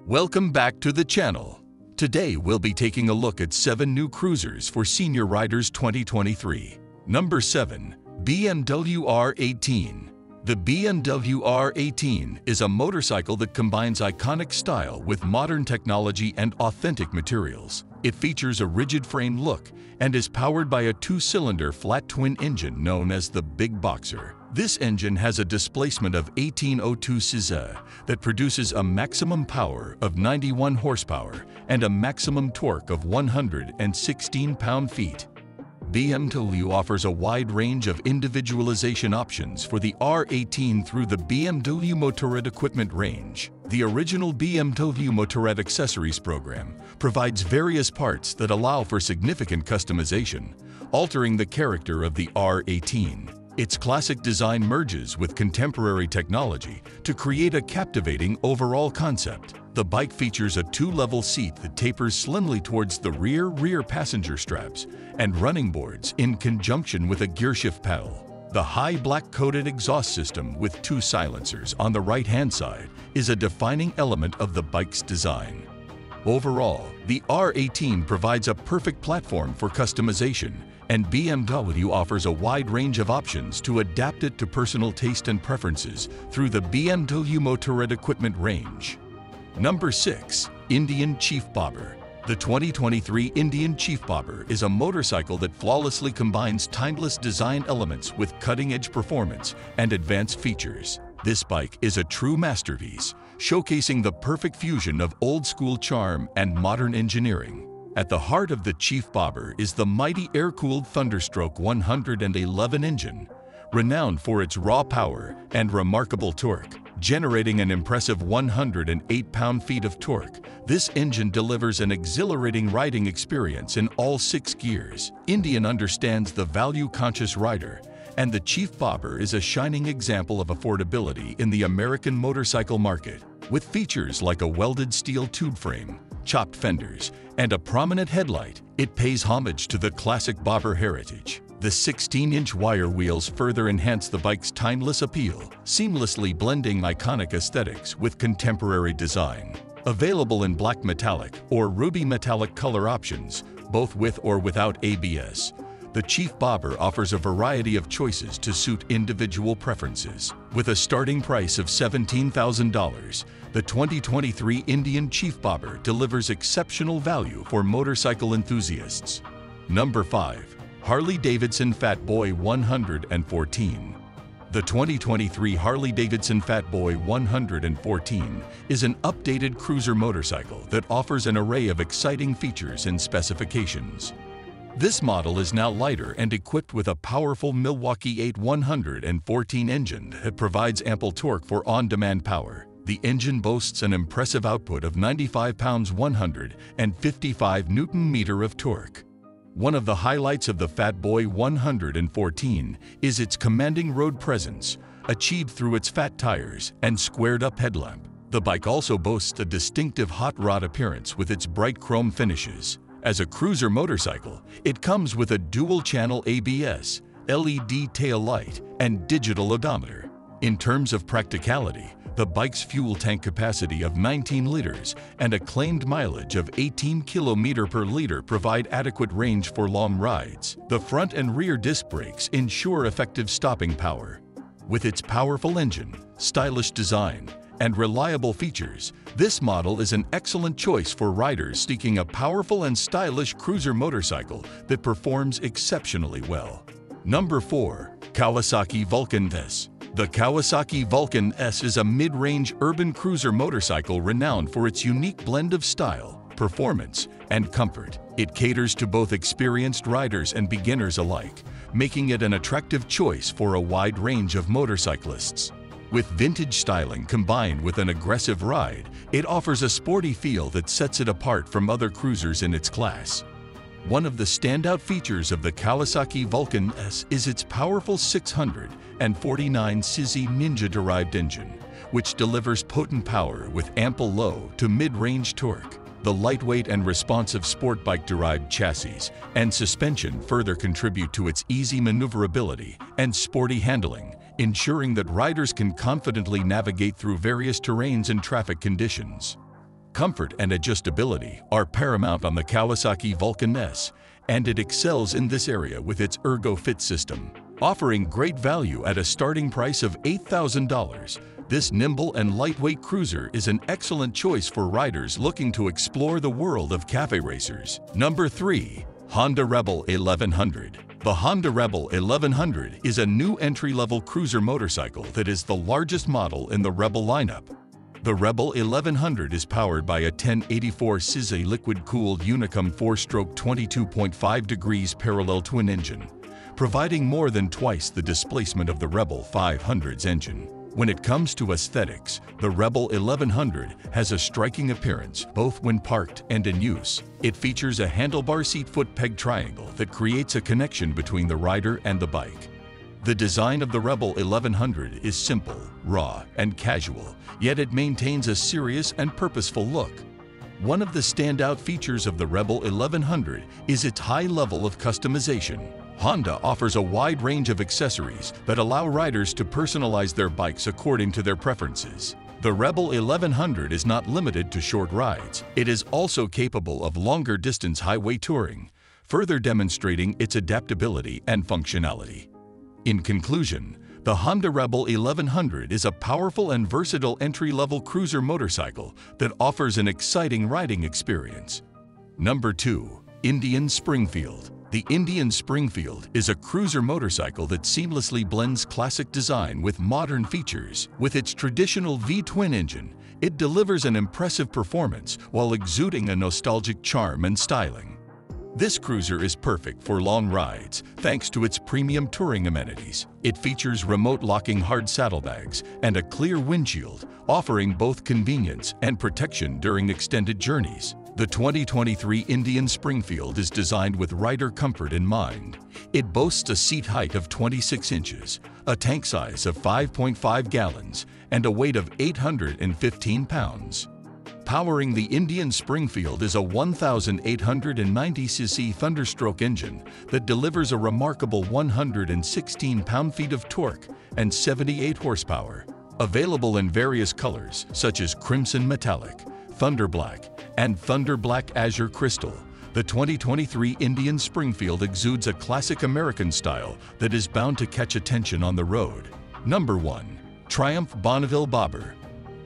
Welcome back to the channel. Today we'll be taking a look at 7 new cruisers for senior riders 2023. Number 7. BMW R18. The BMW R18 is a motorcycle that combines iconic style with modern technology and authentic materials. It features a rigid frame look and is powered by a 2-cylinder flat twin engine known as the Big Boxer. This engine has a displacement of 1802 cc that produces a maximum power of 91 horsepower and a maximum torque of 116 pound-feet. BMW offers a wide range of individualization options for the R18 through the BMW Motorrad equipment range. The original BMW Motorrad accessories program provides various parts that allow for significant customization, altering the character of the R18. Its classic design merges with contemporary technology to create a captivating overall concept. The bike features a 2-level seat that tapers slimly towards the rear passenger straps and running boards in conjunction with a gearshift pedal. The high black-coated exhaust system with 2 silencers on the right-hand side is a defining element of the bike's design. Overall, the R18 provides a perfect platform for customization, and BMW offers a wide range of options to adapt it to personal taste and preferences through the BMW Motorrad equipment range. Number 6. Indian Chief Bobber. The 2023 Indian Chief Bobber is a motorcycle that flawlessly combines timeless design elements with cutting-edge performance and advanced features. This bike is a true masterpiece, showcasing the perfect fusion of old-school charm and modern engineering. At the heart of the Chief Bobber is the mighty air-cooled Thunderstroke 111 engine, renowned for its raw power and remarkable torque. Generating an impressive 108 pound-feet of torque, this engine delivers an exhilarating riding experience in all 6 gears. Indian understands the value-conscious rider, and the Chief Bobber is a shining example of affordability in the American motorcycle market. With features like a welded steel tube frame, chopped fenders, and a prominent headlight, it pays homage to the classic bobber heritage. The 16-inch wire wheels further enhance the bike's timeless appeal, seamlessly blending iconic aesthetics with contemporary design. Available in black metallic or ruby metallic color options, both with or without ABS, the Chief Bobber offers a variety of choices to suit individual preferences. With a starting price of $17,000, the 2023 Indian Chief Bobber delivers exceptional value for motorcycle enthusiasts. Number 5. Harley-Davidson Fat Boy 114. The 2023 Harley-Davidson Fat Boy 114 is an updated cruiser motorcycle that offers an array of exciting features and specifications. This model is now lighter and equipped with a powerful Milwaukee 8 114 engine that provides ample torque for on-demand power. The engine boasts an impressive output of 95 pounds-155 Nm of torque. One of the highlights of the Fat Boy 114 is its commanding road presence, achieved through its fat tires and squared-up headlamp. The bike also boasts a distinctive hot rod appearance with its bright chrome finishes. As a cruiser motorcycle, it comes with a dual-channel ABS, LED tail light, and digital odometer. In terms of practicality, the bike's fuel tank capacity of 19 liters and a claimed mileage of 18 km per liter provide adequate range for long rides. The front and rear disc brakes ensure effective stopping power. With its powerful engine, stylish design, and reliable features, this model is an excellent choice for riders seeking a powerful and stylish cruiser motorcycle that performs exceptionally well. Number 4. Kawasaki Vulcan S. The Kawasaki Vulcan S is a mid-range urban cruiser motorcycle renowned for its unique blend of style, performance, and comfort. It caters to both experienced riders and beginners alike, making it an attractive choice for a wide range of motorcyclists. With vintage styling combined with an aggressive ride, it offers a sporty feel that sets it apart from other cruisers in its class. One of the standout features of the Kawasaki Vulcan S is its powerful 649 cc Ninja-derived engine, which delivers potent power with ample low to mid-range torque. The lightweight and responsive sport bike-derived chassis and suspension further contribute to its easy maneuverability and sporty handling, ensuring that riders can confidently navigate through various terrains and traffic conditions. Comfort and adjustability are paramount on the Kawasaki Vulcan S, and it excels in this area with its ErgoFit system. Offering great value at a starting price of $8,000, this nimble and lightweight cruiser is an excellent choice for riders looking to explore the world of cafe racers. Number 3. Honda Rebel 1100. The Honda Rebel 1100 is a new entry-level cruiser motorcycle that is the largest model in the Rebel lineup. The Rebel 1100 is powered by a 1084cc liquid-cooled Unicum 4-stroke 22.5 degrees parallel twin engine, providing more than twice the displacement of the Rebel 500's engine. When it comes to aesthetics, the Rebel 1100 has a striking appearance both when parked and in use. It features a handlebar seat foot peg triangle that creates a connection between the rider and the bike. The design of the Rebel 1100 is simple, raw, and casual, yet it maintains a serious and purposeful look. One of the standout features of the Rebel 1100 is its high level of customization. Honda offers a wide range of accessories that allow riders to personalize their bikes according to their preferences. The Rebel 1100 is not limited to short rides. It is also capable of longer distance highway touring, further demonstrating its adaptability and functionality. In conclusion, the Honda Rebel 1100 is a powerful and versatile entry-level cruiser motorcycle that offers an exciting riding experience. Number 2. Indian Springfield. The Indian Springfield is a cruiser motorcycle that seamlessly blends classic design with modern features. With its traditional V-twin engine, it delivers an impressive performance while exuding a nostalgic charm and styling. This cruiser is perfect for long rides thanks to its premium touring amenities. It features remote locking hard saddlebags and a clear windshield, offering both convenience and protection during extended journeys. The 2023 Indian Springfield is designed with rider comfort in mind. It boasts a seat height of 26 inches, a tank size of 5.5 gallons, and a weight of 815 pounds. Powering the Indian Springfield is a 1,890cc Thunderstroke engine that delivers a remarkable 116 pound-feet of torque and 78 horsepower. Available in various colors such as Crimson Metallic, Thunder Black, and Thunder Black Azure Crystal, the 2023 Indian Springfield exudes a classic American style that is bound to catch attention on the road. Number 1. Triumph Bonneville Bobber.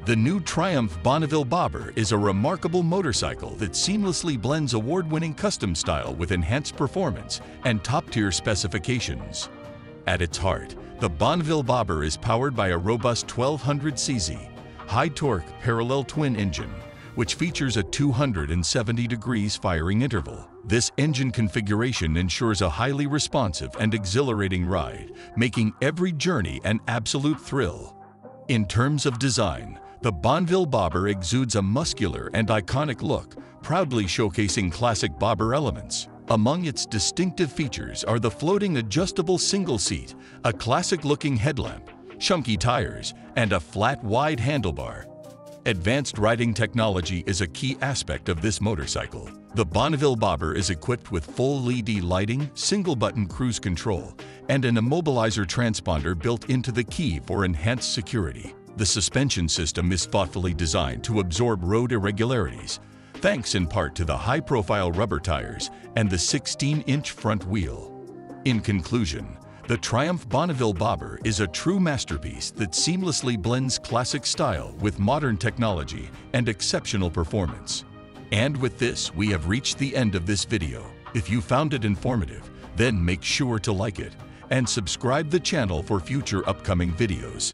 The new Triumph Bonneville Bobber is a remarkable motorcycle that seamlessly blends award-winning custom style with enhanced performance and top-tier specifications. At its heart, the Bonneville Bobber is powered by a robust 1200cc, high-torque parallel twin engine, which features a 270 degrees firing interval. This engine configuration ensures a highly responsive and exhilarating ride, making every journey an absolute thrill. In terms of design, the Bonneville Bobber exudes a muscular and iconic look, proudly showcasing classic bobber elements. Among its distinctive features are the floating adjustable single seat, a classic-looking headlamp, chunky tires, and a flat, wide handlebar. Advanced riding technology is a key aspect of this motorcycle. The Bonneville Bobber is equipped with full LED lighting, single-button cruise control, and an immobilizer transponder built into the key for enhanced security. The suspension system is thoughtfully designed to absorb road irregularities, thanks in part to the high-profile rubber tires and the 16-inch front wheel. In conclusion, the Triumph Bonneville Bobber is a true masterpiece that seamlessly blends classic style with modern technology and exceptional performance. And with this, we have reached the end of this video. If you found it informative, then make sure to like it and subscribe the channel for future upcoming videos.